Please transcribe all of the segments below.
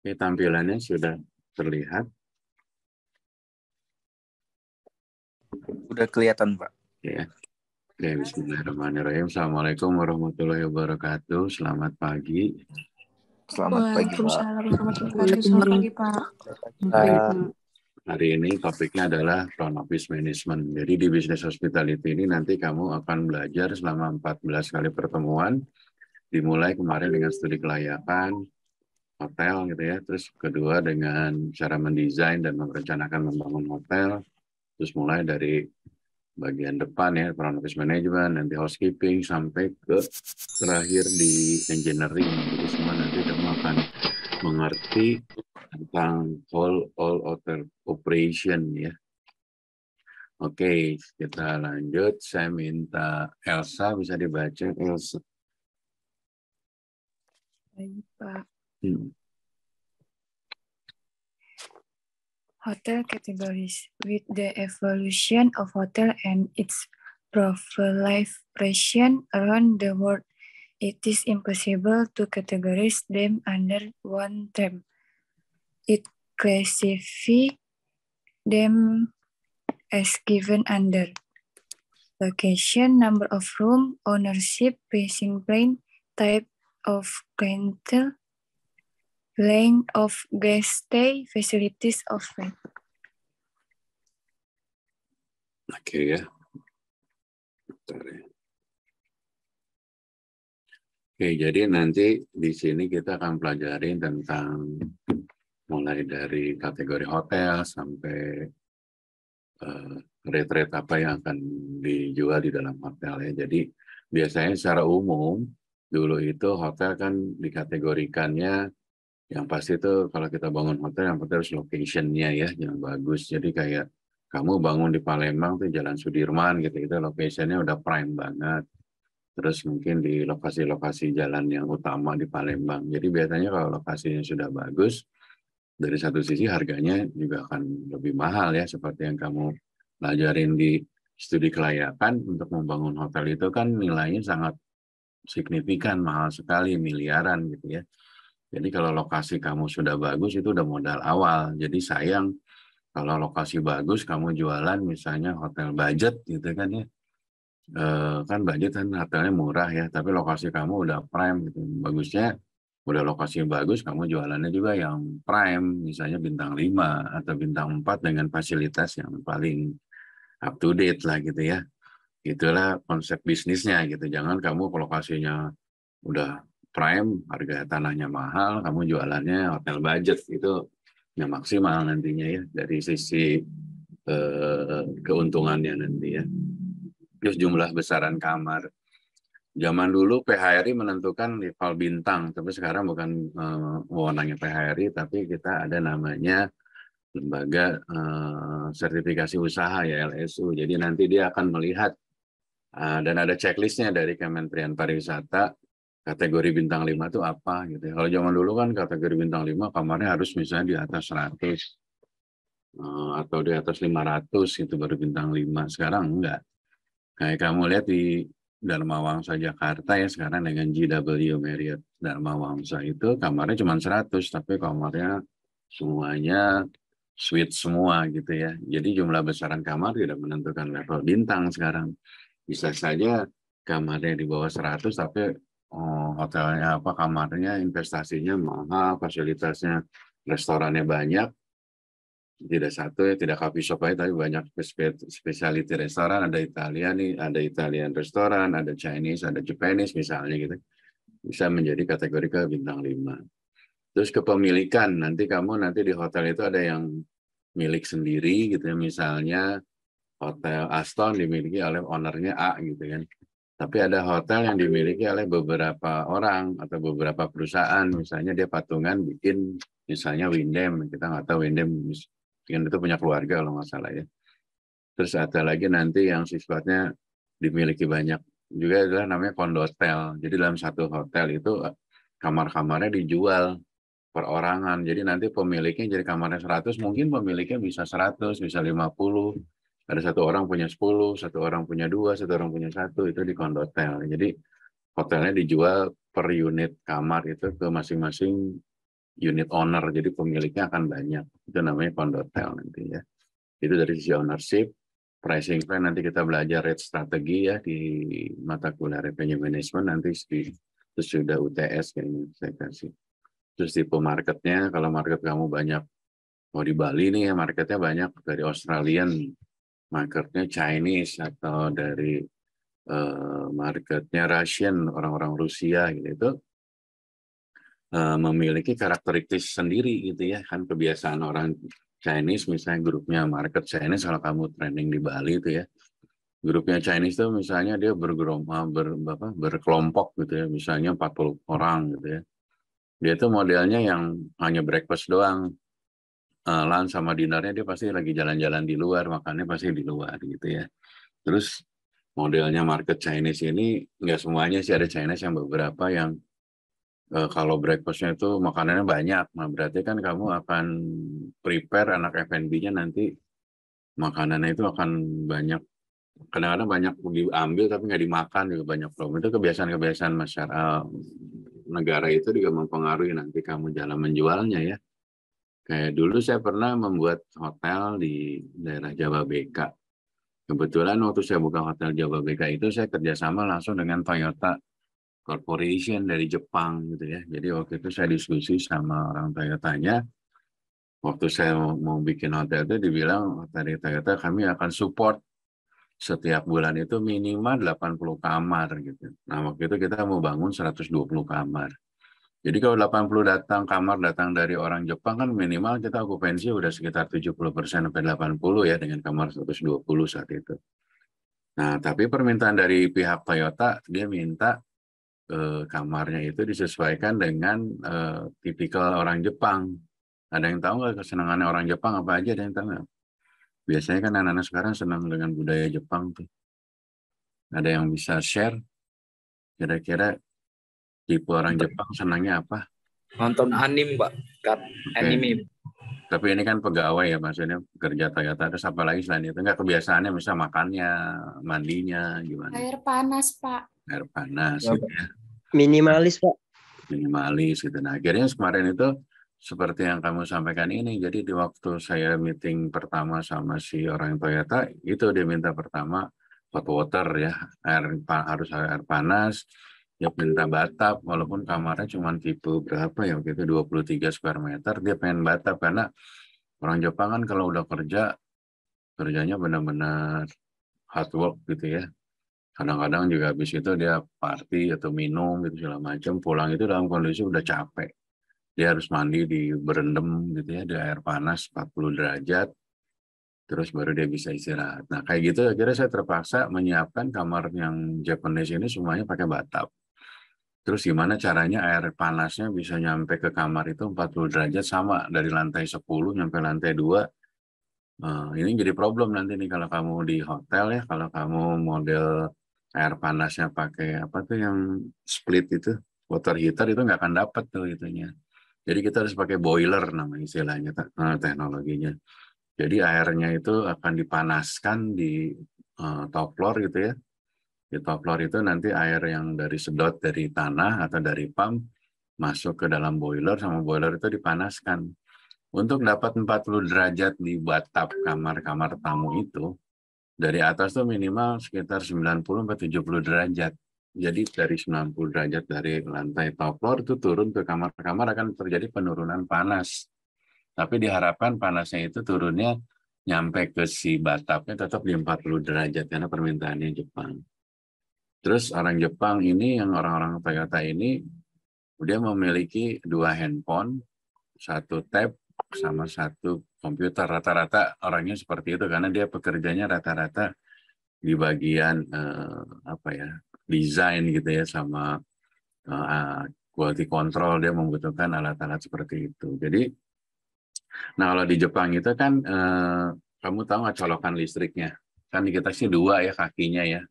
Oke, tampilannya sudah terlihat. Udah kelihatan, Pak. Ya. Oke, bismillahirrahmanirrahim. Assalamualaikum warahmatullahi wabarakatuh. Selamat pagi. Selamat pagi, Pak. Waalaikumsalam warahmatullahi wabarakatuh. Selamat pagi, Pak. Hari ini topiknya adalah front office management. Jadi di bisnis hospitality ini nanti kamu akan belajar selama 14 kali pertemuan. Dimulai kemarin dengan studi kelayakan hotel gitu ya. Terus kedua dengan cara mendesain dan merencanakan membangun hotel. Terus mulai dari bagian depan ya, front office management, nanti housekeeping, sampai ke terakhir di engineering. Jadi semua nanti kamu akan mengerti tentang all hotel operation ya. Oke, kita lanjut. Saya minta Elsa, bisa dibaca Elsa. Baik, Pak. Hmm. Hotel categories. With the evolution of hotel and its proliferation around the world, it is impossible to categorize them under one term. It classifies them as given under location, number of room, ownership, pricing plan, type of clientele, length of guest stay, facilities of rent. Oke ya. Bentar ya. Oke, jadi nanti di sini kita akan pelajari tentang mulai dari kategori hotel sampai rate-rate apa yang akan dijual di dalam hotel ya. Jadi biasanya secara umum dulu itu hotel kan dikategorikannya yang pasti itu kalau kita bangun hotel yang penting harus location-nya ya yang bagus. Jadi kayak kamu bangun di Palembang tuh Jalan Sudirman gitu, location-nya udah prime banget. Terus mungkin di lokasi-lokasi jalan yang utama di Palembang. Jadi biasanya kalau lokasinya sudah bagus, dari satu sisi harganya juga akan lebih mahal ya, seperti yang kamu pelajarin di studi kelayakan. Untuk membangun hotel itu kan nilainya sangat signifikan, mahal sekali, miliaran gitu ya. Jadi kalau lokasi kamu sudah bagus itu udah modal awal. Jadi sayang kalau lokasi bagus kamu jualan misalnya hotel budget gitu kan ya. Kan budget kan hotelnya murah ya, tapi lokasi kamu udah prime gitu. Bagusnya udah lokasi bagus, kamu jualannya juga yang prime, misalnya bintang 5 atau bintang 4 dengan fasilitas yang paling up to date lah gitu ya. Itulah konsep bisnisnya gitu. Jangan kamu ke lokasinya udah prime, harga tanahnya mahal, kamu jualannya hotel budget, itu yang maksimal nantinya ya dari sisi keuntungannya nanti ya. Terus jumlah besaran kamar. Zaman dulu PHRI menentukan level bintang, tapi sekarang bukan wewenangnya PHRI, tapi kita ada namanya lembaga sertifikasi usaha ya LSU. Jadi nanti dia akan melihat dan ada checklistnya dari Kementerian Pariwisata, kategori bintang 5 itu apa gitu. Kalau zaman dulu kan kategori bintang 5 kamarnya harus misalnya di atas 100 atau di atas 500 itu baru bintang 5. Sekarang enggak. Kayak kamu lihat di Dharma Wangsa Jakarta ya sekarang dengan JW Marriott Dharma Wangsa itu kamarnya cuma 100, tapi kamarnya semuanya suite semua gitu ya. Jadi jumlah besaran kamar tidak menentukan level bintang sekarang. Bisa saja kamarnya di bawah 100 tapi hotelnya apa, kamarnya investasinya mahal, fasilitasnya restorannya banyak. Tidak satu ya, tidak coffee shop aja, tapi banyak specialty restoran, ada Italian nih, ada Italian restoran, ada Chinese, ada Japanese misalnya gitu. Bisa menjadi kategori ke bintang 5. Terus kepemilikan, nanti kamu nanti di hotel itu ada yang milik sendiri gitu ya, misalnya Hotel Aston dimiliki oleh ownernya A gitu kan. Tapi ada hotel yang dimiliki oleh beberapa orang atau beberapa perusahaan, misalnya dia patungan bikin misalnya Windem, kita nggak tahu Windem mungkin itu punya keluarga kalau nggak salah ya. Terus ada lagi nanti yang sifatnya dimiliki banyak juga adalah namanya kondotel. Jadi dalam satu hotel itu kamar-kamarnya dijual perorangan. Jadi nanti pemiliknya jadi kamarnya 100, mungkin pemiliknya bisa 100, bisa 50. Ada satu orang punya 10, satu orang punya 2, satu orang punya 1, itu di kondotel. Jadi hotelnya dijual per unit kamar itu ke masing-masing unit owner, jadi pemiliknya akan banyak. Itu namanya kondotel nanti ya. Itu dari sisi ownership. Pricing plan nanti kita belajar rate strategi ya di mata kuliah revenue management nanti terus sudah UTS kayaknya saya kasih. Terus tipe marketnya, kalau market kamu banyak, mau di Bali nih ya marketnya banyak dari Australian, marketnya Chinese atau dari marketnya Russian, orang-orang Rusia gitu itu memiliki karakteristik sendiri gitu ya, kan kebiasaan orang Chinese misalnya grupnya market Chinese, kalau kamu training di Bali itu ya grupnya Chinese itu misalnya dia berkelompok gitu ya, misalnya 40 orang gitu ya, dia itu modelnya yang hanya breakfast doang, lunch sama dinernya dia pasti lagi jalan-jalan di luar, makannya pasti di luar gitu ya. Terus modelnya market Chinese ini nggak semuanya sih, ada Chinese yang beberapa yang kalau breakfastnya itu makanannya banyak, nah berarti kan kamu akan prepare anak F&B-nya nanti makanannya itu akan banyak, kadang-kadang banyak diambil tapi nggak dimakan juga banyak problem. Itu kebiasaan-kebiasaan masyarakat negara itu juga mempengaruhi nanti kamu jalan menjualnya ya. Kayak dulu saya pernah membuat hotel di daerah Jababeka. Kebetulan waktu saya buka hotel Jababeka itu saya kerjasama langsung dengan Toyota Corporation dari Jepang gitu ya. Jadi waktu itu saya diskusi sama orang Toyotanya. Waktu saya mau bikin hotel itu dibilang dari Toyota kami akan support setiap bulan itu minimal 80 kamar gitu. Nah waktu itu kita mau bangun 120 kamar. Jadi kalau 80 kamar datang dari orang Jepang kan minimal kita okupansi udah sekitar 70% sampai 80 ya dengan kamar 120 saat itu. Nah tapi permintaan dari pihak Toyota dia minta kamarnya itu disesuaikan dengan tipikal orang Jepang. Ada yang tahu nggak kesenangannya orang Jepang apa aja? Ada yang tahu nggak? Biasanya kan anak-anak sekarang senang dengan budaya Jepang tuh. Ada yang bisa share? Kira-kira tipe orang Jepang senangnya apa? Nonton anime, Pak. Anime. Tapi ini kan pegawai ya, maksudnya kerja Toyota. Terus apalagi selain itu? Nggak kebiasaannya, misal makannya, mandinya, gimana? Air panas, Pak. Air panas, gitu ya. Minimalis, Pak. Minimalis, gitu. Nah, akhirnya kemarin itu, seperti yang kamu sampaikan ini, jadi di waktu saya meeting pertama sama si orang Toyota, itu dia minta pertama hot water ya, harus air panas, dia minta bathtub, walaupun kamarnya cuma tipe berapa ya, waktu itu 23 square meter, dia pengen bathtub, karena orang Jepang kan kalau udah kerjanya benar-benar hard work gitu ya. Kadang-kadang juga habis itu dia party atau minum gitu segala macam, pulang itu dalam kondisi udah capek. Dia harus mandi berendam gitu ya, di air panas 40 derajat, terus baru dia bisa istirahat. Nah kayak gitu akhirnya saya terpaksa menyiapkan kamar yang Japanese ini semuanya pakai bathtub. Terus gimana caranya air panasnya bisa nyampe ke kamar itu 40 derajat sama dari lantai 10 nyampe lantai 2. Ini jadi problem nanti nih kalau kamu di hotel ya, kalau kamu model air panasnya pakai apa tuh yang split itu, water heater itu nggak akan dapat tuh itunya. Jadi kita harus pakai boiler nama istilahnya teknologinya. Jadi airnya itu akan dipanaskan di top floor gitu ya. Di top floor itu nanti air yang dari sedot dari tanah atau dari pump masuk ke dalam boiler, sama boiler itu dipanaskan. Untuk dapat 40 derajat di bathtub kamar-kamar tamu itu, dari atas tuh minimal sekitar 90-70 derajat. Jadi dari 90 derajat dari lantai top floor itu turun ke kamar-kamar akan terjadi penurunan panas. Tapi diharapkan panasnya itu turunnya nyampe ke si bathtubnya tetap di 40 derajat karena permintaannya Jepang. Terus orang Jepang ini, yang orang-orang Toyota ini, dia memiliki 2 handphone, 1 tab, sama 1 komputer. Rata-rata orangnya seperti itu karena dia pekerjanya rata-rata di bagian desain gitu ya, sama quality control, dia membutuhkan alat-alat seperti itu. Jadi, nah kalau di Jepang itu kan kamu tahu nggak colokan listriknya? Kan kita sih 2 ya kakinya ya,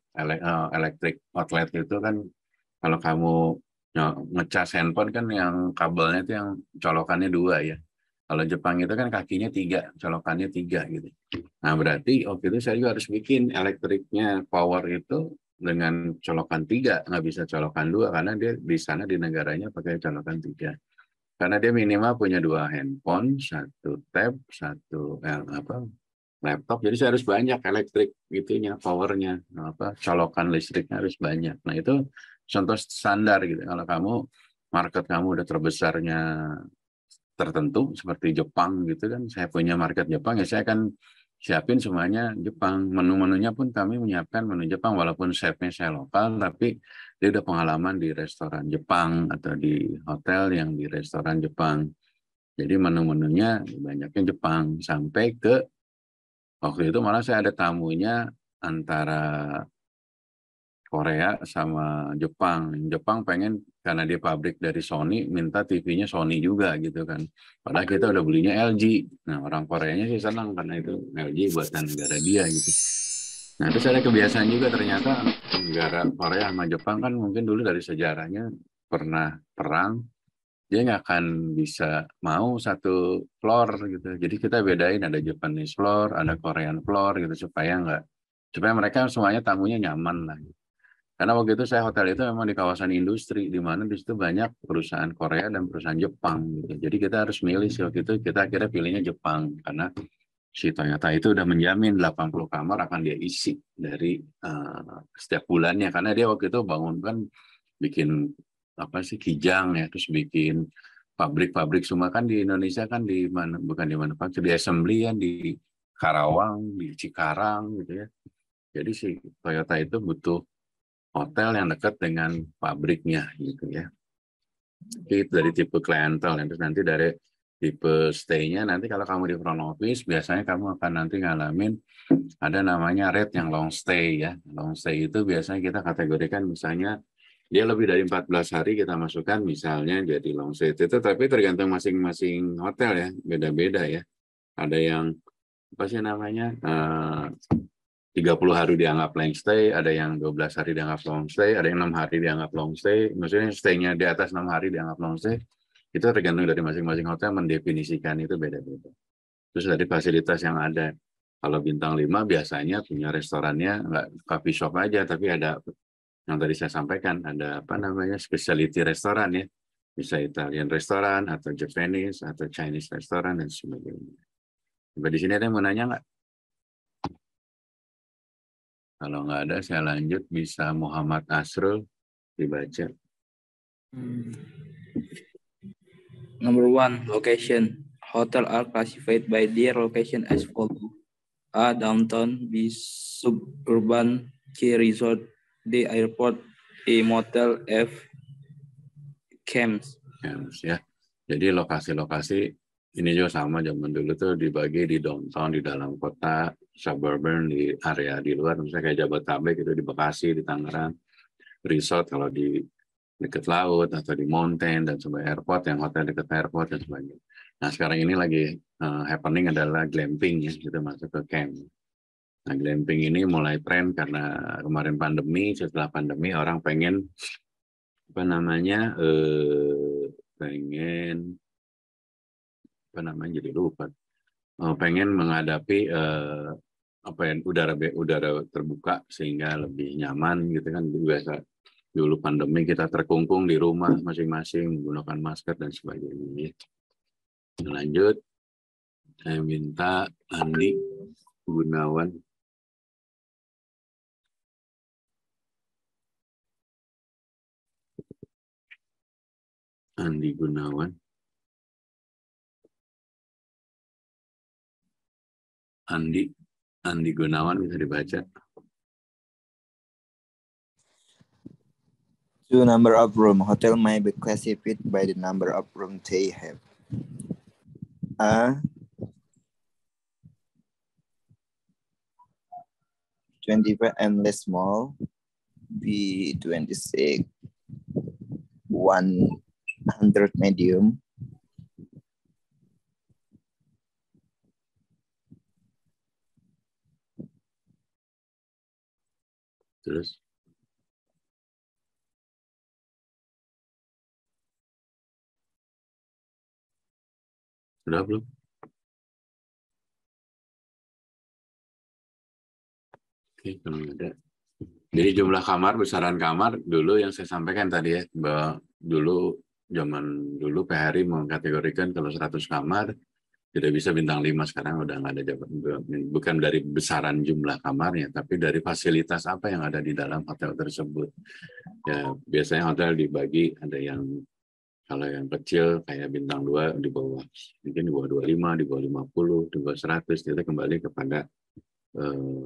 electric outlet itu kan kalau kamu ngecas handphone kan yang kabelnya itu yang colokannya 2 ya. Kalau Jepang itu kan kakinya 3, colokannya 3 gitu. Nah berarti waktu itu saya juga harus bikin elektriknya power itu dengan colokan 3, nggak bisa colokan 2 karena dia di sana di negaranya pakai colokan 3. Karena dia minimal punya 2 handphone, 1 tab, 1 laptop. Jadi saya harus banyak elektrik gitunya, powernya, colokan listriknya harus banyak. Nah itu contoh standar gitu. Kalau kamu market kamu udah terbesarnya tertentu seperti Jepang gitu kan, saya punya market Jepang ya saya akan siapin semuanya Jepang. Menu-menunya pun kami menyiapkan menu Jepang walaupun chefnya saya lokal, tapi dia udah pengalaman di restoran Jepang atau di hotel yang di restoran Jepang. Jadi menu-menunya banyaknya Jepang. Sampai ke waktu itu malah saya ada tamunya antara Korea sama Jepang. Jepang pengen karena dia pabrik dari Sony, minta TV-nya Sony juga gitu kan. Padahal kita udah belinya LG. Nah orang Koreanya sih senang karena itu LG buatan negara dia gitu. Nah terus ada kebiasaan juga ternyata negara Korea sama Jepang kan mungkin dulu dari sejarahnya pernah perang. Dia nggak akan bisa mau satu floor gitu. Jadi kita bedain ada Japanese floor, ada Korean floor gitu supaya mereka semuanya tamunya nyaman lah. Karena waktu itu saya hotel itu memang di kawasan industri, di mana di situ banyak perusahaan Korea dan perusahaan Jepang. Gitu. Jadi kita harus milih sih waktu itu, kita akhirnya pilihnya Jepang. Karena si Toyota itu udah menjamin 80 kamar akan dia isi dari setiap bulannya. Karena dia waktu itu bangun kan bikin apa sih Kijang ya, terus bikin pabrik-pabrik semua kan di Indonesia kan di mana bukan di manufaktur, di assembly kan di Karawang, di Cikarang gitu ya. Jadi si Toyota itu butuh hotel yang dekat dengan pabriknya gitu ya. Itu dari tipe klientel, terus nanti dari tipe stay-nya nanti kalau kamu di front office biasanya kamu akan nanti ngalamin ada namanya rate yang long stay ya. Long stay itu biasanya kita kategorikan misalnya dia lebih dari 14 hari kita masukkan misalnya jadi long stay itu tapi tergantung masing-masing hotel ya, beda-beda ya. Ada yang apa sih namanya 30 hari dianggap long stay, ada yang 12 hari dianggap long stay, ada yang 6 hari dianggap long stay. Maksudnya stay-nya di atas 6 hari dianggap long stay. Itu tergantung dari masing-masing hotel mendefinisikan itu beda-beda. Terus dari fasilitas yang ada. Kalau bintang 5 biasanya punya restorannya nggak coffee shop aja, tapi ada yang tadi saya sampaikan, ada apa namanya specialty restoran ya. Bisa Italian restoran, atau Japanese, atau Chinese restoran, dan sebagainya. Sampai di sini ada yang mau nanya nggak? Kalau nggak ada, saya lanjut. Bisa Muhammad Asrul dibaca. Number 1, location. Hotel are classified by their location as follows. A, downtown. B, suburban. C, resort. D, airport. E, motel. F, camps. Camps ya. Jadi lokasi-lokasi ini juga sama zaman dulu tuh dibagi di downtown, di dalam kota, suburban, di area di luar. Misalnya kayak Jabodetabek itu di Bekasi, di Tangerang. Resort kalau di dekat laut atau di mountain dan sebagai airport yang hotel dekat airport dan sebagainya. Nah sekarang ini lagi happening adalah glamping ya, kita masuk ke camp. Nah glamping ini mulai tren karena kemarin pandemi, setelah pandemi orang pengen apa namanya pengen apa namanya jadi lupa pengen menghadapi apa yang udara terbuka sehingga lebih nyaman gitu kan. Biasa dulu pandemi kita terkungkung di rumah masing-masing menggunakan masker dan sebagainya. Lanjut, saya minta Andi Gunawan. Andi Gunawan. Andi Gunawan bisa dibaca. Two, number of room. Hotel may be classified by the number of room they have. A, 25 and less small. B, 26, 100 medium. Terus sudah belum? Oke, kalau ada. Jadi jumlah kamar, besaran kamar dulu yang saya sampaikan tadi ya, bahwa dulu zaman dulu PHRI mengkategorikan kalau 100 kamar tidak bisa bintang 5, sekarang udah nggak ada bukan dari besaran jumlah kamarnya, tapi dari fasilitas apa yang ada di dalam hotel tersebut. Ya, biasanya hotel dibagi, ada yang kalau yang kecil kayak bintang 2 di bawah, mungkin di bawah 25, di bawah 50, di bawah 100, itu kembali kepada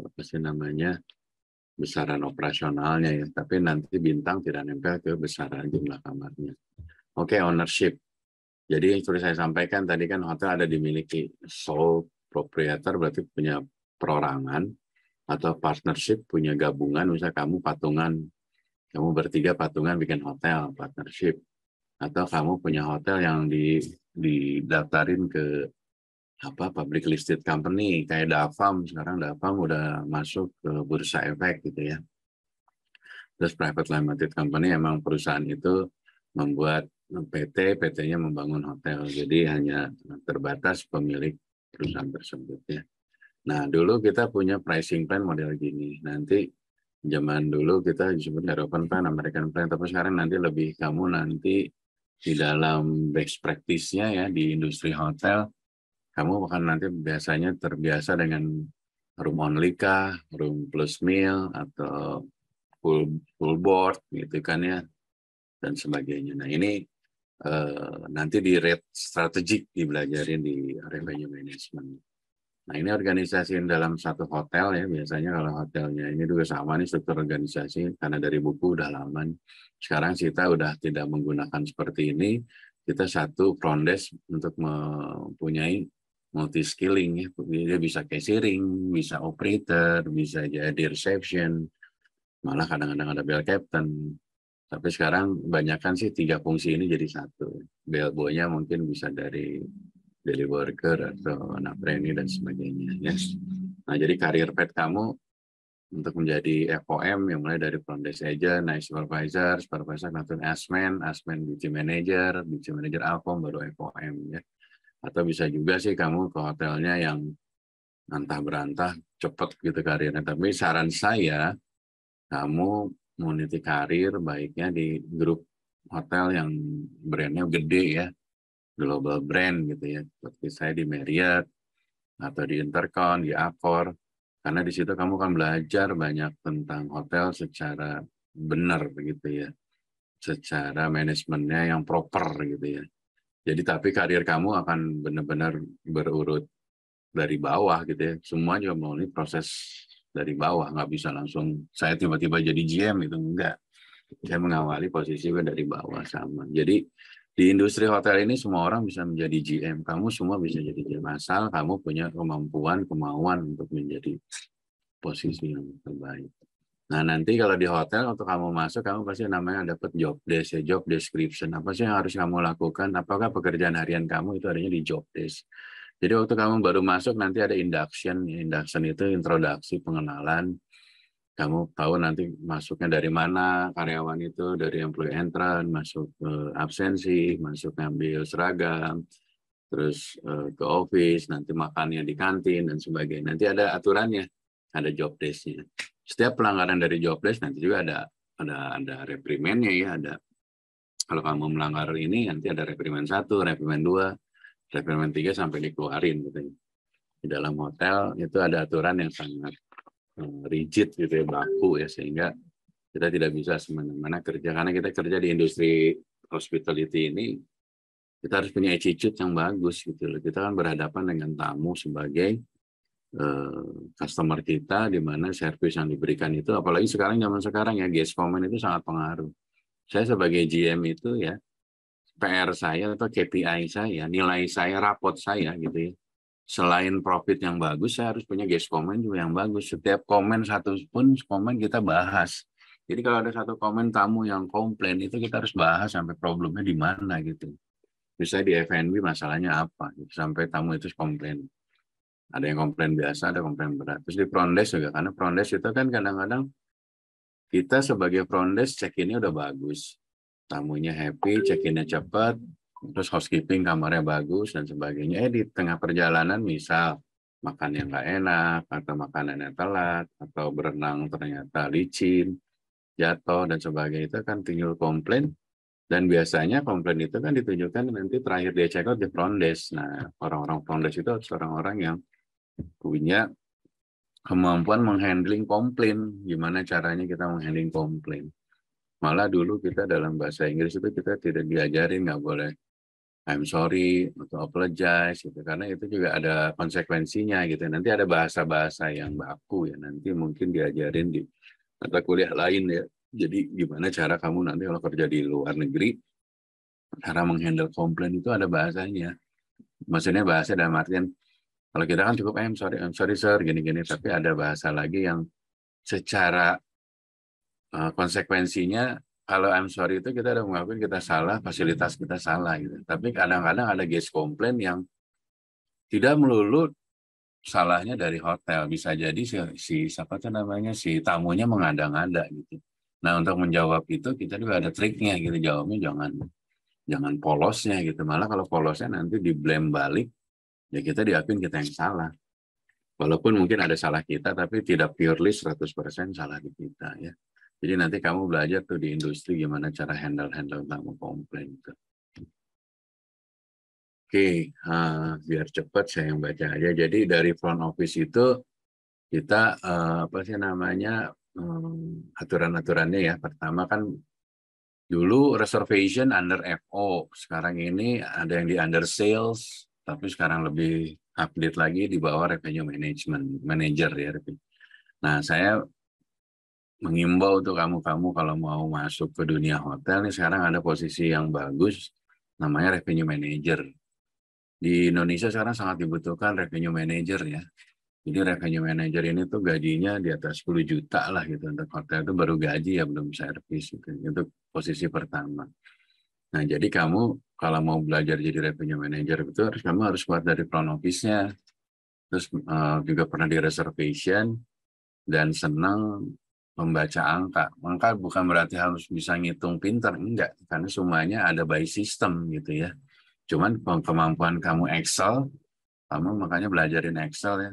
apa sih namanya, besaran operasionalnya ya, tapi nanti bintang tidak nempel ke besaran jumlah kamarnya. Oke, ownership. Jadi yang seperti saya sampaikan tadi kan hotel ada dimiliki sole proprietor, berarti punya perorangan, atau partnership punya gabungan, misalnya kamu patungan, kamu bertiga patungan bikin hotel, partnership. Atau kamu punya hotel yang didaftarin ke public listed company, kayak Dafam, sekarang Dafam udah masuk ke bursa efek gitu ya. Terus private limited company, emang perusahaan itu membuat PT-nya membangun hotel, jadi hanya terbatas pemilik perusahaan tersebut ya. Nah, dulu kita punya pricing plan model gini. Nanti zaman dulu kita disebut European plan, American plan, tapi sekarang nanti lebih kamu nanti di dalam best practice-nya ya di industri hotel, kamu akan nanti biasanya terbiasa dengan room only kah, room plus meal, atau full board gitu kan ya, dan sebagainya. Nah, ini nanti di rate strategik dibelajarin di revenue management. Nah, ini organisasi dalam satu hotel ya, biasanya kalau hotelnya ini juga sama nih struktur organisasi, karena dari buku udah lama. Sekarang kita udah tidak menggunakan seperti ini, kita satu front desk untuk mempunyai multi skilling ya, dia bisa cashiering, bisa operator, bisa jadi reception, malah kadang-kadang ada bell captain. Tapi sekarang kebanyakan sih 3 fungsi ini jadi satu. Bellboy-nya mungkin bisa dari daily worker atau anak trainee dan sebagainya. Yes. Nah, jadi karir path kamu untuk menjadi FOM yang mulai dari front desk agent, night supervisor, supervisor nanti asmen duty manager AFOM, baru FOM ya. Atau bisa juga sih kamu ke hotelnya yang antah berantah cepet gitu karirnya. Tapi saran saya, kamu meniti karir baiknya di grup hotel yang brandnya gede ya, global brand gitu ya, seperti saya di Marriott atau di Intercon, di Accor, karena di situ kamu akan belajar banyak tentang hotel secara benar begitu ya, secara manajemennya yang proper gitu ya. Jadi tapi karir kamu akan benar-benar berurut dari bawah gitu ya, semua juga melalui proses dari bawah, nggak bisa langsung saya tiba-tiba jadi GM itu enggak. Saya mengawali posisi dari bawah sama. Jadi di industri hotel ini semua orang bisa menjadi GM. Kamu semua bisa jadi GM asal kamu punya kemauan untuk menjadi posisi yang terbaik. Nah, nanti kalau di hotel untuk kamu masuk, kamu pasti namanya dapat job desk ya, job description. Apa sih yang harus kamu lakukan? Apakah pekerjaan harian kamu itu adanya di job desk? Jadi waktu kamu baru masuk nanti ada induction. Induction itu introduksi, pengenalan. Kamu tahu nanti masuknya dari mana, karyawan itu dari employee entrance, masuk ke absensi, masuk ngambil seragam, terus ke office, nanti makannya di kantin dan sebagainya. Nanti ada aturannya, ada job desk-nya. Setiap pelanggaran dari job desk nanti juga ada reprimennya ya, ada kalau kamu melanggar ini nanti ada reprimen 1, reprimen 2, reprimen 3 sampai dikeluarin gitu. Di dalam hotel itu ada aturan yang sangat rigid gitu ya, baku ya, sehingga kita tidak bisa semena-mena kerja, karena kita kerja di industri hospitality ini kita harus punya attitude yang bagus gitu loh. Kita kan berhadapan dengan tamu sebagai customer kita, di mana servis yang diberikan itu, apalagi sekarang zaman sekarang ya, guest comment itu sangat pengaruh. Saya sebagai GM itu ya, PR saya atau KPI saya, nilai saya, rapot saya gitu ya, selain profit yang bagus, saya harus punya guest comment juga yang bagus. Setiap komen satu pun komen kita bahas. Jadi kalau ada satu komen tamu yang komplain, itu kita harus bahas sampai problemnya di mana gitu. Misalnya di F&B masalahnya apa, gitu. Sampai tamu itu komplain. Ada yang komplain biasa, ada komplain berat. Terus di front desk juga, karena front desk itu kan kadang-kadang kita sebagai front desk check-in-nya udah bagus. Tamunya happy, check-in-nya cepat, terus housekeeping kamarnya bagus dan sebagainya. Di tengah perjalanan misal makan yang nggak enak, atau makanannya telat, atau berenang ternyata licin, jatuh dan sebagainya, itu kan tinggal komplain. Dan biasanya komplain itu kan ditujukan nanti terakhir dia check out di front desk. Nah, orang-orang front desk itu harus orang-orang yang punya kemampuan menghandling komplain. Gimana caranya kita menghandling komplain. Malah dulu kita dalam bahasa Inggris itu kita tidak diajarin, nggak boleh I'm sorry atau apologize gitu, karena itu juga ada konsekuensinya gitu. Nanti ada bahasa-bahasa yang baku ya, nanti mungkin diajarin di mata kuliah lain ya. Jadi gimana cara kamu nanti kalau kerja di luar negeri, cara menghandle komplain itu ada bahasanya. Maksudnya bahasa dalam artian, kalau kita kan cukup I'm sorry sir, gini-gini. Tapi ada bahasa lagi yang secara konsekuensinya, kalau I'm sorry itu kita udah mengakui kita salah, fasilitas kita salah gitu. Tapi kadang-kadang ada guest komplain yang tidak melulu salahnya dari hotel, bisa jadi siapa tuh namanya si tamunya mengada-ngada gitu. Nah untuk menjawab itu kita juga ada triknya gitu, jawabnya jangan polosnya gitu, malah kalau polosnya nanti di blame balik ya kita diakuin kita yang salah, walaupun mungkin ada salah kita tapi tidak purely 100% salah di kita ya. Jadi nanti kamu belajar tuh di industri gimana cara handle tamu komplain gitu. Oke, biar cepat saya yang baca aja. Jadi dari front office itu kita apa sih namanya aturan-aturannya ya. Pertama kan dulu reservation under FO, sekarang ini ada yang di under sales, tapi sekarang lebih update lagi di bawah revenue management manager ya. Nah saya mengimbau untuk kamu kalau mau masuk ke dunia hotel nih, sekarang ada posisi yang bagus namanya revenue manager. Di Indonesia sekarang sangat dibutuhkan revenue manager ya. Jadi revenue manager ini tuh gajinya di atas 10 juta lah gitu. Untuk hotel itu baru gaji ya, belum servis gitu. Itu posisi pertama. Nah jadi kamu kalau mau belajar jadi revenue manager itu kamu harus kuat dari front office-nya. Terus juga pernah di reservation dan senang membaca angka. Angka bukan berarti harus bisa ngitung pintar, enggak. Karena semuanya ada by system gitu ya. Cuman kemampuan kamu Excel, kamu makanya belajarin Excel ya.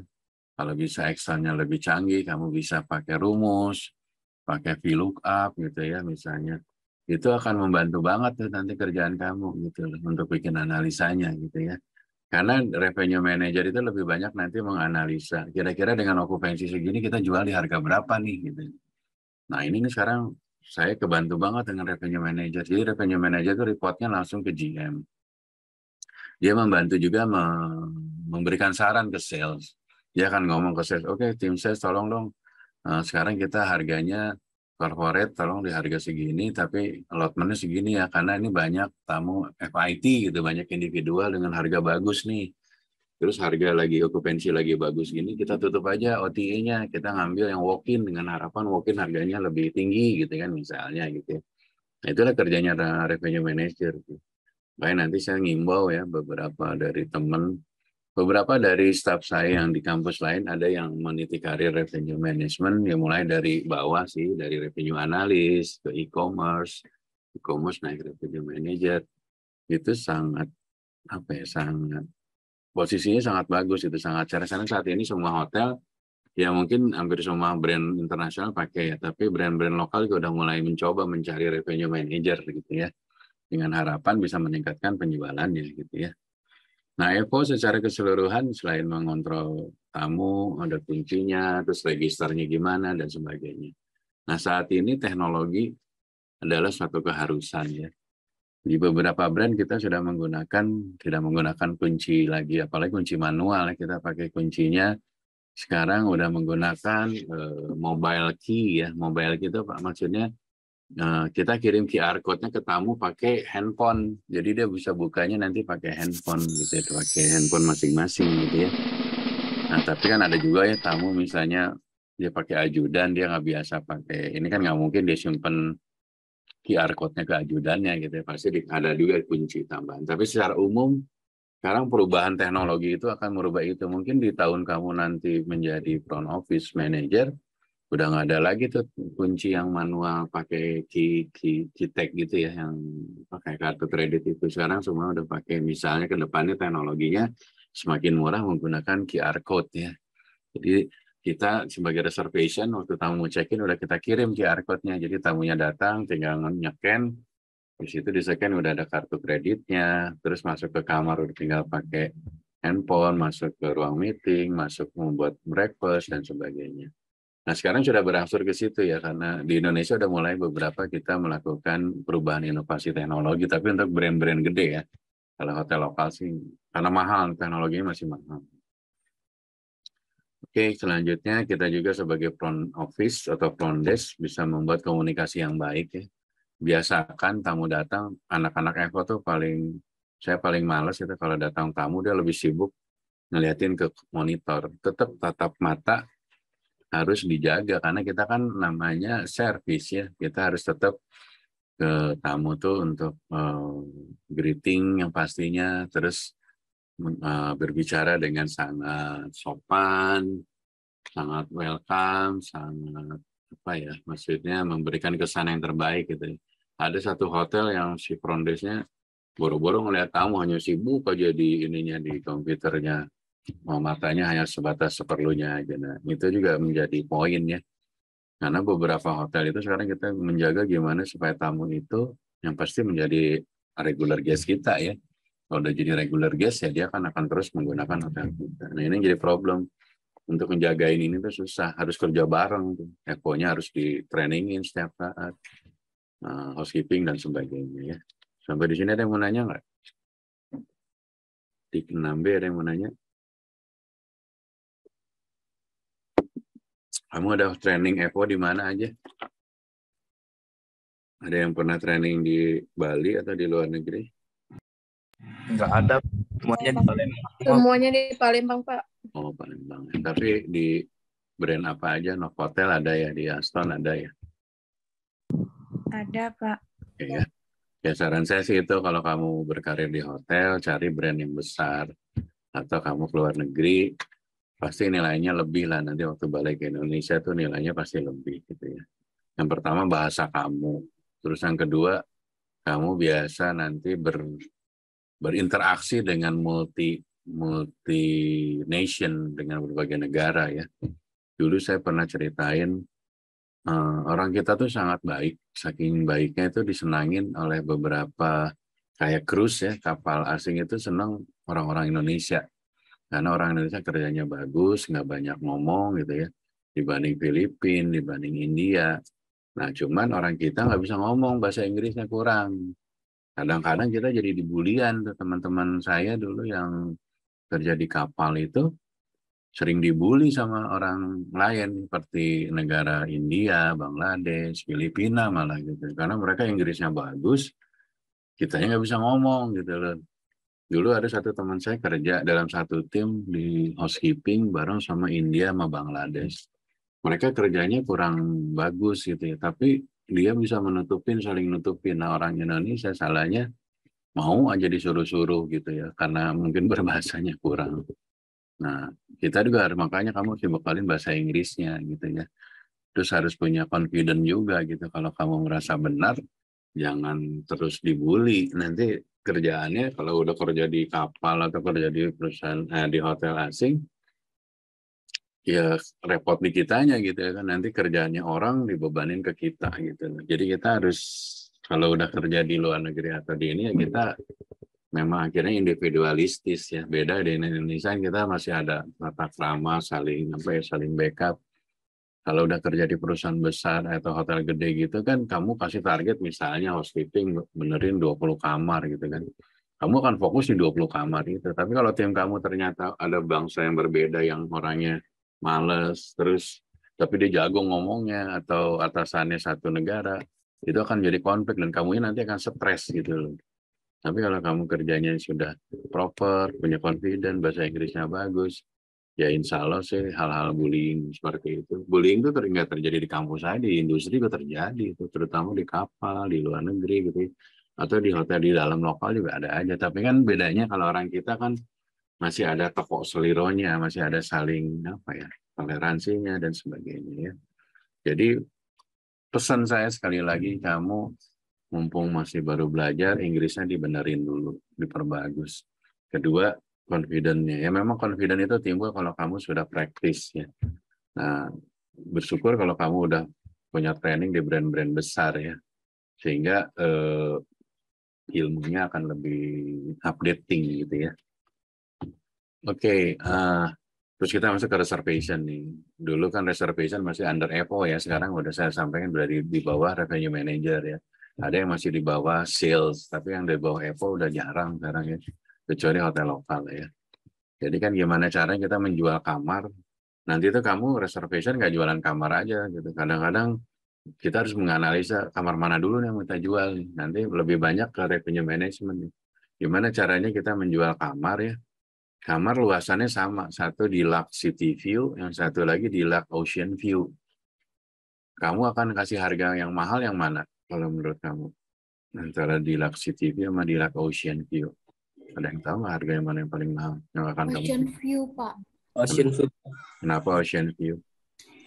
Kalau bisa Excelnya lebih canggih, kamu bisa pakai rumus, pakai VLOOKUP gitu ya misalnya. Itu akan membantu banget tuh nanti kerjaan kamu gitu loh, untuk bikin analisanya gitu ya. Karena revenue manager itu lebih banyak nanti menganalisa. Kira-kira dengan okupansi segini kita jual di harga berapa nih gitu. Nah ini nih sekarang saya kebantu banget dengan revenue manager. Jadi revenue manager itu reportnya langsung ke GM. Dia membantu juga memberikan saran ke sales. Dia akan ngomong ke sales, oke, tim sales tolong dong, sekarang kita harganya corporate tolong di harga segini, tapi allotmentnya segini ya, karena ini banyak tamu FIT gitu, banyak individual dengan harga bagus nih. Terus harga lagi okupansi lagi bagus gini, kita tutup aja OTA-nya, kita ngambil yang walk-in dengan harapan walk-in harganya lebih tinggi gitu kan misalnya gitu. Nah, itulah kerjanya revenue manager. Makanya nanti saya ngimbau ya beberapa dari staf saya yang di kampus lain ada yang meniti karir revenue management, yang mulai dari bawah sih, dari revenue analis ke e-commerce naik revenue manager. Itu sangat sangat posisinya sangat bagus, itu sangat karena saat ini semua hotel ya mungkin hampir semua brand internasional pakai ya, tapi brand-brand lokal juga udah mulai mencoba mencari revenue manager gitu ya, dengan harapan bisa meningkatkan penjualannya gitu ya. Nah, EVO secara keseluruhan selain mengontrol tamu, ada kuncinya, terus registernya gimana dan sebagainya. Nah, saat ini teknologi adalah suatu keharusan ya. Di beberapa brand kita sudah tidak menggunakan kunci lagi, apalagi kunci manual. Kita pakai kuncinya sekarang udah menggunakan mobile key ya. Mobile key itu maksudnya kita kirim QR code-nya ke tamu pakai handphone. Jadi dia bisa bukanya nanti pakai handphone gitu ya, pakai handphone masing-masing gitu ya. Nah, tapi kan ada juga ya tamu misalnya dia pakai ajudan, dia nggak biasa pakai. Ini kan nggak mungkin dia simpen QR code-nya ke ajudannya gitu ya. Pasti ada juga kunci tambahan. Tapi secara umum sekarang perubahan teknologi itu akan merubah itu. Mungkin di tahun kamu nanti menjadi front office manager, udah nggak ada lagi tuh kunci yang manual pakai key tag gitu ya, yang pakai kartu kredit itu. Sekarang semua udah pakai, misalnya ke depannya teknologinya semakin murah menggunakan QR code ya. Jadi kita sebagai reservation waktu tamu mau check-in udah kita kirim QR code-nya. Jadi tamunya datang tinggal nge-scan, Di situ di scan udah ada kartu kreditnya, terus masuk ke kamar udah tinggal pakai handphone, masuk ke ruang meeting, masuk membuat breakfast dan sebagainya. Nah sekarang sudah berangsur ke situ ya, karena di Indonesia udah mulai beberapa kita melakukan perubahan inovasi teknologi, tapi untuk brand-brand gede ya. Kalau hotel lokal sih, karena mahal, teknologinya masih mahal. Oke, selanjutnya kita juga sebagai front office atau front desk bisa membuat komunikasi yang baik ya. Biasakan tamu datang, anak-anak Evo tuh saya paling males itu kalau datang tamu dia lebih sibuk ngeliatin ke monitor. Tetap tatap mata harus dijaga karena kita kan namanya service ya. Kita harus tetap ke tamu tuh untuk greeting yang pastinya, terus berbicara dengan sangat sopan, sangat welcome, sangat apa ya, maksudnya memberikan kesan yang terbaik gitu. Ada satu hotel yang si front desk-nya boro-boro ngeliat tamu hanya sibuk aja di ininya di komputernya, matanya hanya sebatas seperlunya aja. Nah, itu juga menjadi poin ya. Karena beberapa hotel itu sekarang kita menjaga gimana supaya tamu itu yang pasti menjadi regular guest kita ya. Kalau udah jadi regular guest ya dia akan terus menggunakan hotel kita. Nah ini jadi problem. Untuk menjagain ini tuh susah, harus kerja bareng tuh. Eko-nya harus di trainingin setiap saat, housekeeping dan sebagainya ya. Sampai di sini ada yang mau nanya nggak? Di 6B ada yang mau nanya? Kamu ada training Eko di mana aja? Ada yang pernah training di Bali atau di luar negeri? Enggak ada, semuanya di Palembang. Semuanya di Palembang, Pak. Oh, Palembang. Tapi di brand apa aja? Novotel ada ya, di Aston ada ya? Ada, Pak. Oke ya. Ya saran saya sih itu kalau kamu berkarir di hotel, cari brand yang besar. Atau kamu keluar negeri, pasti nilainya lebih lah. Nanti waktu balik ke Indonesia tuh nilainya pasti lebih gitu ya. Yang pertama bahasa kamu. Terus yang kedua, kamu biasa nanti berinteraksi dengan multi nation, dengan berbagai negara ya. Dulu saya pernah ceritain orang kita tuh sangat baik, saking baiknya itu disenangin oleh beberapa kayak cruise ya, kapal asing itu senang orang-orang Indonesia karena orang Indonesia kerjanya bagus, nggak banyak ngomong gitu ya, dibanding Filipina, dibanding India. Nah cuman orang kita nggak bisa ngomong, bahasa Inggrisnya kurang. Kadang-kadang kita jadi dibulian tuh, teman-teman saya dulu yang kerja di kapal itu sering dibully sama orang lain seperti negara India, Bangladesh, Filipina malah gitu. Karena mereka Inggrisnya bagus, kitanya nggak bisa ngomong gitu loh. Dulu ada satu teman saya kerja dalam satu tim di housekeeping bareng sama India sama Bangladesh. Mereka kerjanya kurang bagus gitu ya, tapi dia bisa saling nutupin. Nah orang Indonesia salahnya mau aja disuruh-suruh gitu ya, karena mungkin berbahasanya kurang. Nah, kita juga harus, makanya kamu harus bekalin bahasa Inggrisnya gitu ya. Terus harus punya confident juga gitu. Kalau kamu merasa benar, jangan terus dibully. Nanti kerjaannya kalau udah kerja di kapal atau kerja di perusahaan di hotel asing, ya repot di kitanya gitu ya kan. Nanti kerjaannya orang dibebanin ke kita gitu. Jadi kita harus kalau udah kerja di luar negeri atau di ini ya kita memang akhirnya individualistis ya. Beda di Indonesia kita masih ada tata krama, saling backup. Kalau udah kerja di perusahaan besar atau hotel gede gitu kan, kamu kasih target misalnya housekeeping benerin 20 kamar gitu kan. Kamu akan fokus di 20 kamar itu. Tapi kalau tim kamu ternyata ada bangsa yang berbeda yang orangnya males, terus tapi dia jago ngomongnya atau atasannya satu negara, itu akan jadi konflik dan kamu nanti akan stres gitu loh. Tapi kalau kamu kerjanya sudah proper, punya confidence, bahasa Inggrisnya bagus, ya insya Allah sih hal-hal bullying seperti itu. Bullying itu nggak terjadi di kampus saja, di industri juga terjadi, itu terutama di kapal, di luar negeri gitu. Atau di hotel di dalam lokal juga ada aja. Tapi kan bedanya kalau orang kita kan masih ada tepok selironya, masih ada saling apa ya, toleransinya dan sebagainya ya. Jadi pesan saya sekali lagi, kamu mumpung masih baru belajar, Inggrisnya dibenerin dulu, diperbagus. Kedua, confident-nya. Ya memang confident itu timbul kalau kamu sudah praktis ya. Nah, bersyukur kalau kamu udah punya training di brand-brand besar ya. Sehingga ilmunya akan lebih updating gitu ya. Oke, terus kita masuk ke reservation nih. Dulu kan reservation masih under FO ya, sekarang udah saya sampaikan udah di bawah revenue manager ya. Ada yang masih di bawah sales, tapi yang di bawah FO udah jarang sekarang ya, kecuali hotel lokal ya. Jadi kan gimana caranya kita menjual kamar, nanti itu kamu reservation nggak jualan kamar aja gitu. Kadang-kadang kita harus menganalisa kamar mana dulu yang kita jual nih. Nanti lebih banyak ke revenue management nih. Gimana caranya kita menjual kamar ya, kamar luasannya sama, satu di Luck City View, yang satu lagi di Luck Ocean View. Kamu akan kasih harga yang mahal yang mana kalau menurut kamu? Antara di Luck City View sama di Luck Ocean View. Ada yang tahu nggak harga yang mana yang paling mahal? Yang akan kamu Ocean View, Pak. Ocean View. Kenapa Ocean View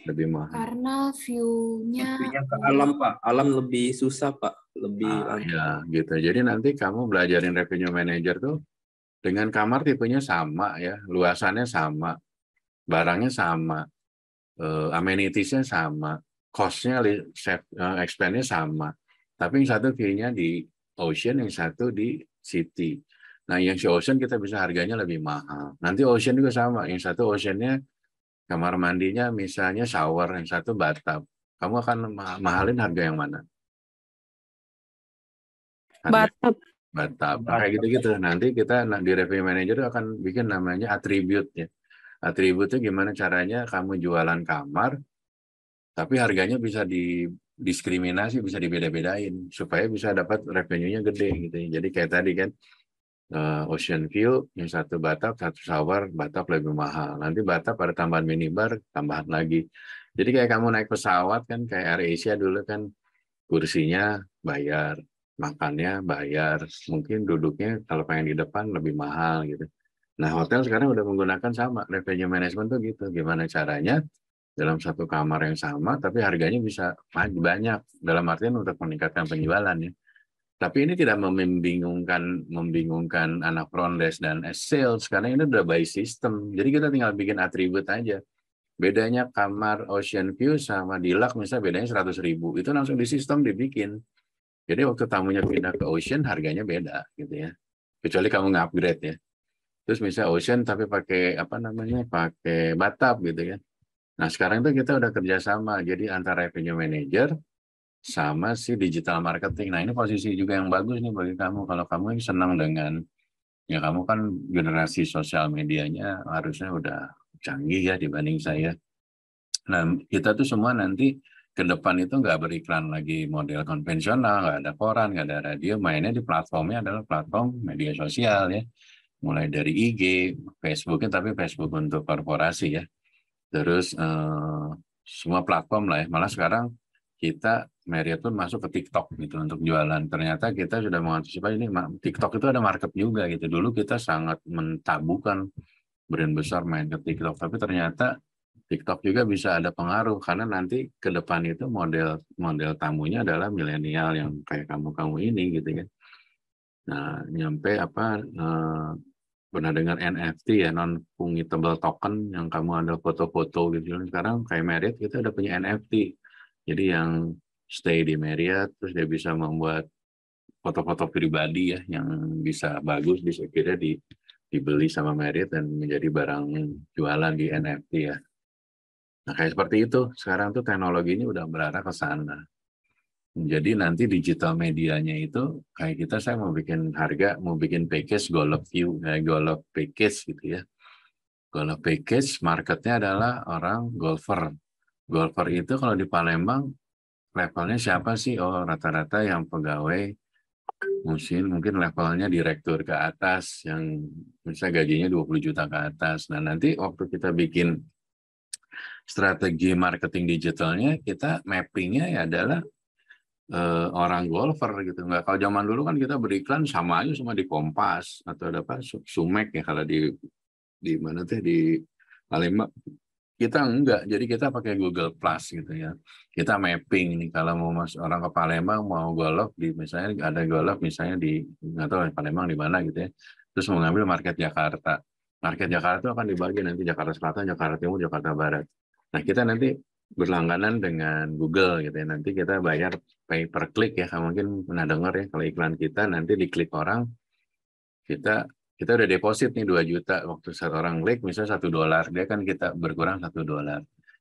lebih mahal? Karena view-nya View-nya ke alam, Pak. Alam lebih susah, Pak. Lebih Ya, gitu. Jadi nanti kamu belajarin revenue manager tuh dengan kamar tipenya sama ya, luasannya sama, barangnya sama, amenitiesnya sama, cost-nya, expense-nya sama. Tapi yang satu view-nya di ocean, yang satu di city. Nah, yang si ocean kita bisa harganya lebih mahal. Nanti ocean juga sama, yang satu ocean-nya kamar mandinya misalnya shower, yang satu bathtub. Kamu akan mahalin harga yang mana? Bathtub. Bathtub. Nah, kayak gitu-gitu. Nanti kita di revenue manager akan bikin namanya attribute ya. Atribut itu gimana caranya kamu jualan kamar, tapi harganya bisa didiskriminasi, bisa dibeda-bedain, supaya bisa dapat revenue-nya gede gitu. Jadi kayak tadi kan, Ocean View, yang satu bathtub, satu shower, bathtub lebih mahal. Nanti bathtub ada tambahan minibar, tambahan lagi. Jadi kayak kamu naik pesawat kan, kayak AirAsia dulu kan, kursinya bayar, makannya bayar, mungkin duduknya kalau pengen di depan lebih mahal gitu. Nah, hotel sekarang udah menggunakan sama, revenue management tuh gitu. Gimana caranya dalam satu kamar yang sama, tapi harganya bisa banyak. Dalam artian untuk meningkatkan penjualan ya. Tapi ini tidak membingungkan anak front desk dan sales, karena ini udah by system. Jadi kita tinggal bikin atribut aja. Bedanya kamar Ocean View sama di Luck, misalnya bedanya 100.000. Itu langsung di sistem dibikin. Jadi waktu tamunya pindah ke Ocean, harganya beda gitu ya. Kecuali kamu nge-upgrade ya. Terus misalnya Ocean tapi pakai pakai bathtub gitu ya. Nah sekarang itu kita udah kerjasama, jadi antara revenue manager sama si digital marketing. Nah ini posisi juga yang bagus nih bagi kamu. Kalau kamu yang senang dengan, ya kamu kan generasi sosial medianya harusnya udah canggih ya dibanding saya. Nah kita tuh semua nanti ke depan itu nggak beriklan lagi model konvensional, nggak ada koran, nggak ada radio, mainnya di platformnya adalah platform media sosial ya. Mulai dari IG, Facebooknya tapi Facebook untuk korporasi ya. Terus semua platform lah ya. Malah sekarang kita Marriott pun masuk ke TikTok gitu untuk jualan. Ternyata kita sudah mengantisipasi ini TikTok itu ada market juga gitu. Dulu kita sangat mentabukan brand besar main ke TikTok, tapi ternyata TikTok juga bisa ada pengaruh karena nanti ke depan itu model tamunya adalah milenial yang kayak kamu ini gitu ya. Nah, nyampe pernah dengar NFT ya, non fungible token, yang kamu ada foto-foto gitu. Sekarang kayak Marriott kita udah punya NFT. Jadi yang stay di Marriott terus dia bisa membuat foto-foto pribadi ya yang bisa bagus, bisa kira dibeli sama Marriott dan menjadi barang jualan di NFT ya. Nah, kayak seperti itu. Sekarang tuh teknologi ini udah berarah ke sana. Jadi nanti digital medianya itu kayak kita, saya mau bikin harga, mau bikin package Golf View, Golf package gitu ya. Golf package marketnya adalah orang golfer. Golfer itu kalau di Palembang levelnya siapa sih? Oh rata-rata yang pegawai mungkin levelnya direktur ke atas, yang misalnya gajinya 20 juta ke atas. Nah nanti waktu kita bikin strategi marketing digitalnya, kita mappingnya ya adalah orang golfer gitu. Nggak, kalau zaman dulu kan kita beriklan sama aja sama di Kompas atau ada apa Sumek ya, kalau di mana teh di Palembang kita enggak, jadi kita pakai Google Plus gitu ya. Kita mapping nih kalau mau orang ke Palembang mau golf di, misalnya ada golf misalnya di nggak tahu Palembang di mana gitu ya, terus mau ngambil market Jakarta. Market Jakarta itu akan dibagi nanti Jakarta Selatan, Jakarta Timur, Jakarta Barat. Nah kita nanti berlangganan dengan Google gitu ya. Nanti kita bayar pay per click ya. Kamu mungkin pernah dengar ya, kalau iklan kita nanti diklik orang, kita udah deposit nih 2 juta. Waktu satu orang klik misalnya $1, dia kan kita berkurang $1.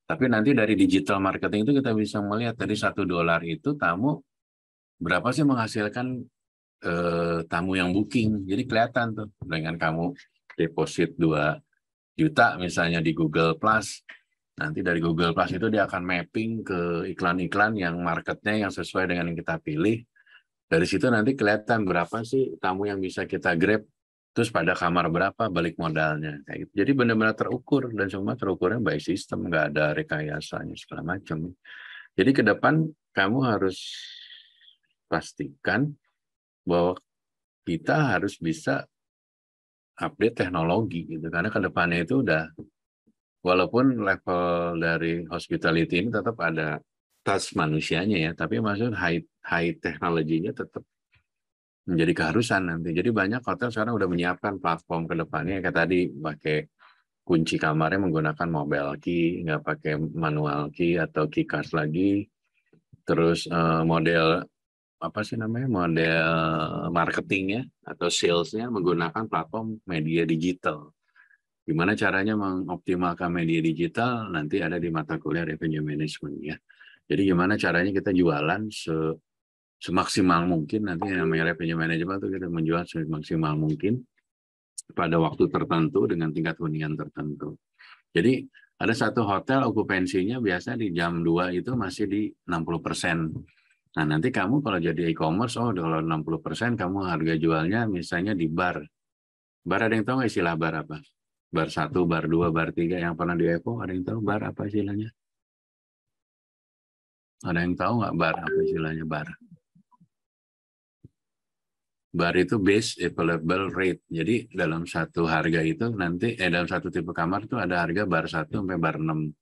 Tapi nanti dari digital marketing itu kita bisa melihat dari $1 itu tamu berapa sih menghasilkan tamu yang booking. Jadi kelihatan tuh dengan kamu deposit 2 juta misalnya di Google Plus. Nanti dari Google Plus itu dia akan mapping ke iklan-iklan yang marketnya yang sesuai dengan yang kita pilih. Dari situ nanti kelihatan berapa sih tamu yang bisa kita grab, terus pada kamar berapa balik modalnya. Kayak gitu. Jadi benar-benar terukur, dan semua terukurnya by system, nggak ada rekayasanya segala macam. Jadi ke depan kamu harus pastikan bahwa kita harus bisa update teknologi gitu, karena ke depannya itu udah, walaupun level dari hospitality ini tetap ada touch manusianya ya, tapi maksud high teknologinya tetap menjadi keharusan nanti. Jadi banyak hotel sekarang udah menyiapkan platform ke depannya kayak tadi, pakai kunci kamarnya menggunakan mobile key, nggak pakai manual key atau key card lagi. Terus model apa sih namanya, model marketingnya atau salesnya menggunakan platform media digital. Gimana caranya mengoptimalkan media digital nanti ada di mata kuliah revenue management ya. Jadi gimana caranya kita jualan semaksimal mungkin, nanti yang namanya revenue management itu kita menjual semaksimal mungkin pada waktu tertentu dengan tingkat hunian tertentu. Jadi ada satu hotel okupansinya biasa di jam 2 itu masih di 60%. Nah nanti kamu kalau jadi e-commerce, kalau 60% kamu harga jualnya misalnya di bar. Bar ada yang tahu nggak istilah bar apa? Bar 1, bar 2, bar 3 yang pernah di Evo, ada yang tahu bar apa istilahnya? Ada yang tahu nggak bar apa istilahnya bar? Bar itu base available rate. Jadi dalam satu harga itu nanti, dalam satu tipe kamar itu ada harga bar 1 sampai bar 6.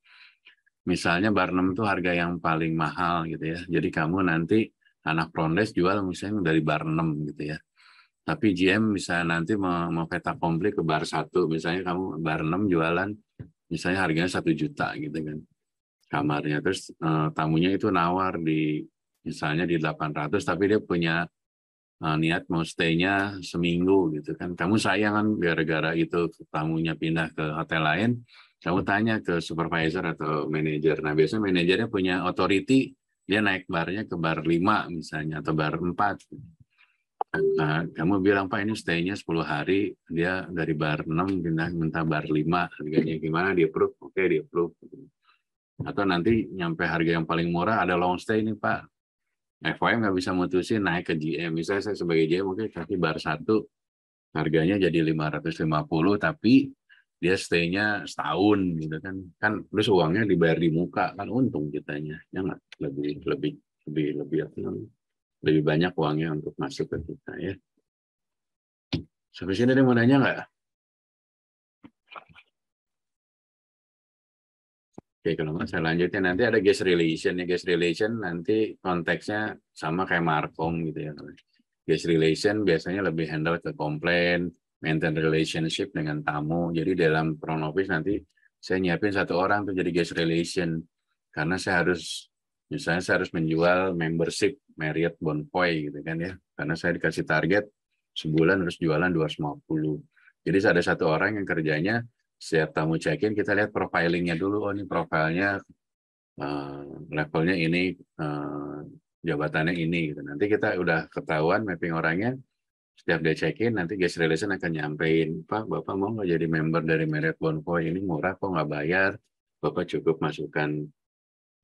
Misalnya bar 6 itu harga yang paling mahal gitu ya. Jadi kamu nanti anak front desk jual misalnya dari bar 6 gitu ya. Tapi GM bisa nanti mau peta komplit ke bar 1. Misalnya kamu bar 6 jualan, misalnya harganya 1 juta gitu kan kamarnya. Terus tamunya itu nawar di misalnya di 800, tapi dia punya niat mau stay-nya seminggu gitu kan. Kamu sayang kan gara-gara itu tamunya pindah ke hotel lain, kamu tanya ke supervisor atau manajer. Nah biasanya manajernya punya authority, dia naik barnya ke bar 5 misalnya atau bar 4. Nah, kamu bilang, Pak ini stay-nya 10 hari, dia dari bar 6 pindah minta bar 5, harganya gimana, dia approve, oke dia approve. Atau nanti nyampe harga yang paling murah, ada long stay nih Pak, FOM nggak bisa mutusin naik ke GM, misalnya saya sebagai GM mungkin kasih bar 1, harganya jadi 550, tapi dia stay-nya setahun gitu kan terus uangnya dibayar di muka, kan untung kitanya, ya nggak, lebih banyak uangnya untuk masuk ke kita ya. Sampai sini ada yang mau nanya nggak? Oke, kalau nggak saya lanjutin, nanti ada guest relation ya. Guest relation nanti konteksnya sama kayak markom gitu ya. Guest relation biasanya lebih handle ke komplain, maintain relationship dengan tamu. Jadi dalam front office nanti saya nyiapin 1 orang tuh jadi guest relation. Karena misalnya saya harus menjual membership Marriott Bonvoy gitu kan ya. Karena saya dikasih target sebulan harus jualan 250. Jadi ada 1 orang yang kerjanya setiap tamu check-in kita lihat profilingnya dulu. Oh ini profilnya levelnya ini, jabatannya ini gitu. Nanti kita udah ketahuan mapping orangnya. Setiap dia check-in nanti guest relation akan nyampein, Pak Bapak mau nggak jadi member dari Marriott Bonvoy, ini murah kok nggak bayar, Bapak cukup masukkan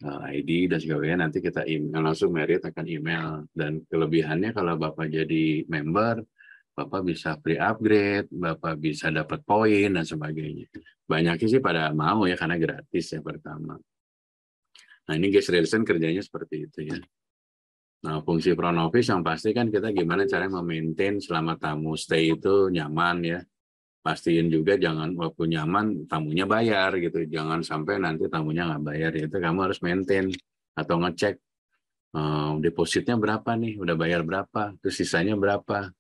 ID dan sebagainya, nanti kita email, langsung Marriott akan email. Dan kelebihannya kalau Bapak jadi member, Bapak bisa free upgrade, Bapak bisa dapat poin dan sebagainya. Banyaknya sih pada mau ya karena gratis ya pertama. Nah ini guest relation kerjanya seperti itu ya. Nah fungsi front office yang pasti kan kita gimana caranya memaintain selama tamu stay itu nyaman ya. Pastiin juga jangan walaupun nyaman tamunya bayar gitu, jangan sampai nanti tamunya nggak bayar, itu kamu harus maintain atau ngecek depositnya berapa nih, udah bayar berapa, terus sisanya berapa.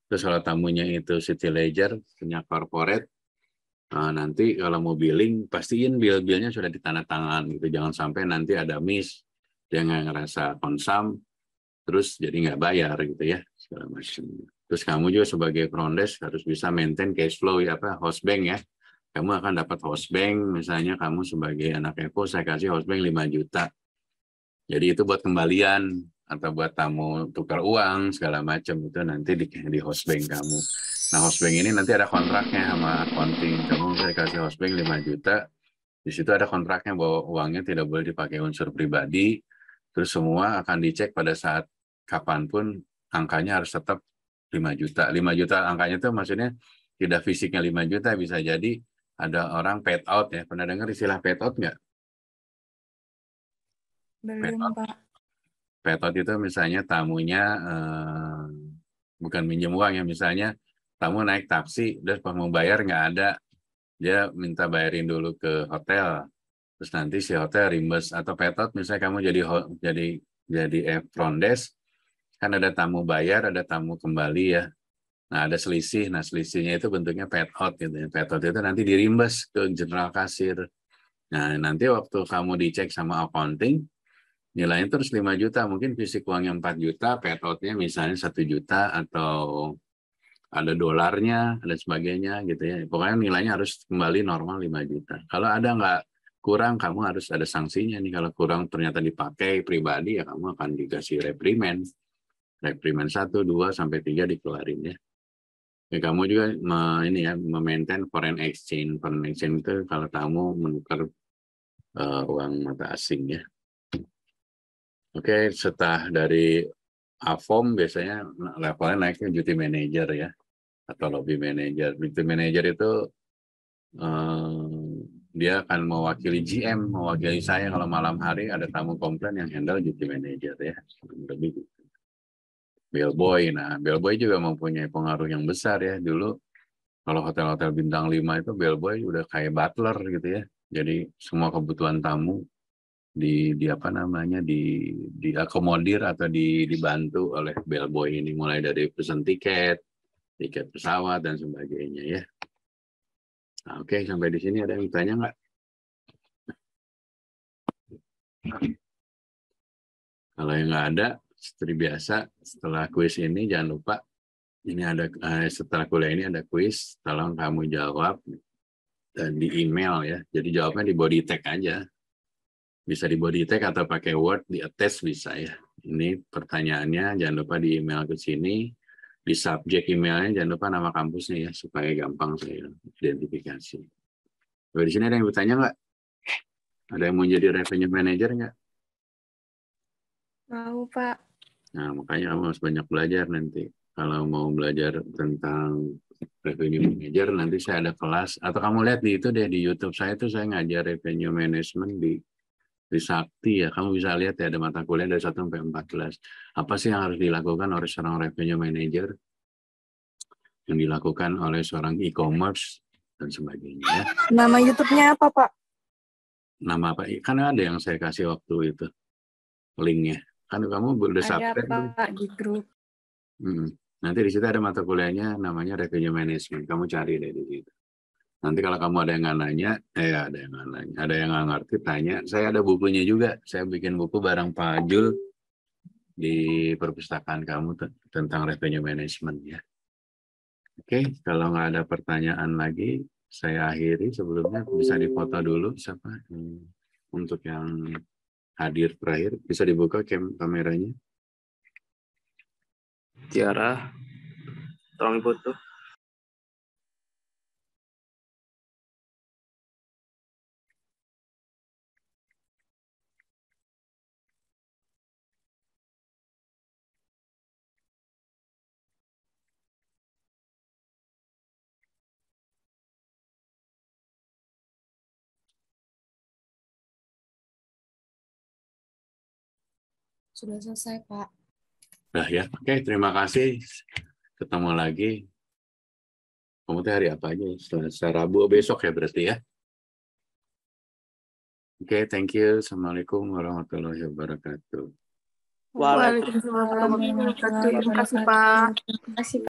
Terus kalau tamunya itu city ledger punya corporate, Nanti kalau mau billing, pastiin bill-billnya sudah ditandatangan gitu. Jangan sampai nanti ada miss, dia nggak ngerasa konsum, terus jadi nggak bayar gitu ya, segala macam. Terus kamu juga sebagai front desk harus bisa maintain cash flow ya, host bank ya. Kamu akan dapat host bank, misalnya kamu sebagai anak Evo, saya kasih host bank 5 juta. Jadi itu buat kembalian atau buat tamu tukar uang segala macam, itu nanti di host bank kamu. Nah, host bank ini nanti ada kontraknya sama accounting. Kamu misalnya dikasih host bank 5 juta, di situ ada kontraknya bahwa uangnya tidak boleh dipakai unsur pribadi, terus semua akan dicek pada saat kapanpun angkanya harus tetap 5 juta. 5 juta angkanya itu maksudnya tidak fisiknya 5 juta, bisa jadi ada orang paid out ya. Pernah dengar istilah paid out nggak? Belum, Pak. Paid out itu misalnya tamunya bukan minjem uang ya, misalnya tamu naik taksi, terus pas mau bayar nggak ada, dia minta bayarin dulu ke hotel, terus nanti si hotel reimburse. Atau paid out misalnya kamu jadi front desk, kan ada tamu bayar, ada tamu kembali ya. Nah, ada selisih. Nah, selisihnya itu bentuknya paid out gitu ya. Paid out itu nanti di-reimburse ke general kasir. Nah, nanti waktu kamu dicek sama accounting, nilainya terus 5 juta. Mungkin fisik uangnya 4 juta, paid out-nya misalnya 1 juta, atau ada dolarnya, ada sebagainya gitu ya. Pokoknya nilainya harus kembali normal 5 juta. Kalau ada nggak kurang, kamu harus ada sanksinya nih. Kalau kurang ternyata dipakai pribadi, ya kamu akan dikasih reprimand. Reprimand 1, 2, sampai 3 dikeluarin ya. Ya, kamu juga memaintain foreign exchange. Foreign exchange itu kalau kamu menukar uang mata asing ya. Oke, setelah dari AFOM biasanya levelnya naiknya duty manager ya, atau lobby manager. Duty manager itu dia akan mewakili GM, mewakili saya kalau malam hari ada tamu komplain, yang handle duty manager ya. Lebih gitu. Bellboy, nah bellboy juga mempunyai pengaruh yang besar ya. Dulu kalau hotel-hotel bintang 5 itu bellboy udah kayak butler gitu ya. Jadi semua kebutuhan tamu diakomodir atau dibantu oleh bellboy ini, mulai dari pesan tiket pesawat dan sebagainya ya. Nah, oke, sampai di sini ada yang tanya nggak? Kalau yang nggak ada, seperti biasa setelah kuis ini jangan lupa ini ada setelah kuliah ini ada kuis, tolong kamu jawab dan di email ya. Jadi jawabnya di body tag aja. Bisa di body tag atau pakai Word, di attach bisa ya. Ini pertanyaannya, jangan lupa di email ke sini. Di subjek emailnya jangan lupa nama kampusnya ya, supaya gampang saya identifikasi. Di sini ada yang bertanya nggak? Ada yang mau jadi revenue manager nggak? Mau, Pak. Nah, makanya kamu harus banyak belajar nanti. Kalau mau belajar tentang revenue manager, nanti saya ada kelas. Atau kamu lihat di itu deh, di YouTube saya tuh saya ngajar revenue management di Sakti ya. Kamu bisa lihat ya, ada mata kuliah dari 1 sampai 14. Apa sih yang harus dilakukan oleh seorang revenue manager, yang dilakukan oleh seorang e-commerce dan sebagainya ya. Nama YouTube-nya apa, Pak? Nama apa? Kan ada yang saya kasih waktu itu linknya. Kan kamu udah Ada, subscribe Pak, di grup. Nanti di situ ada mata kuliahnya namanya revenue management. Kamu cari deh di situ. Nanti kalau kamu ada yang nggak nanya, ada yang nggak ngerti, tanya. Saya ada bukunya juga. Saya bikin buku bareng Pak Jul di perpustakaan kamu tentang revenue management ya. Oke, kalau nggak ada pertanyaan lagi, saya akhiri. Sebelumnya bisa difoto dulu siapa untuk yang hadir terakhir. Bisa dibuka kameranya. Tiara, tolong foto. Sudah selesai, Pak. Nah ya, oke, terima kasih. Ketemu lagi. Kamu hari apa aja? Selasa, Rabu, besok ya berarti ya. Oke, thank you. Assalamualaikum warahmatullahi wabarakatuh. Waalaikumsalam warahmatullahi wabarakatuh. Terima kasih, Pak. Terima kasih, Pak.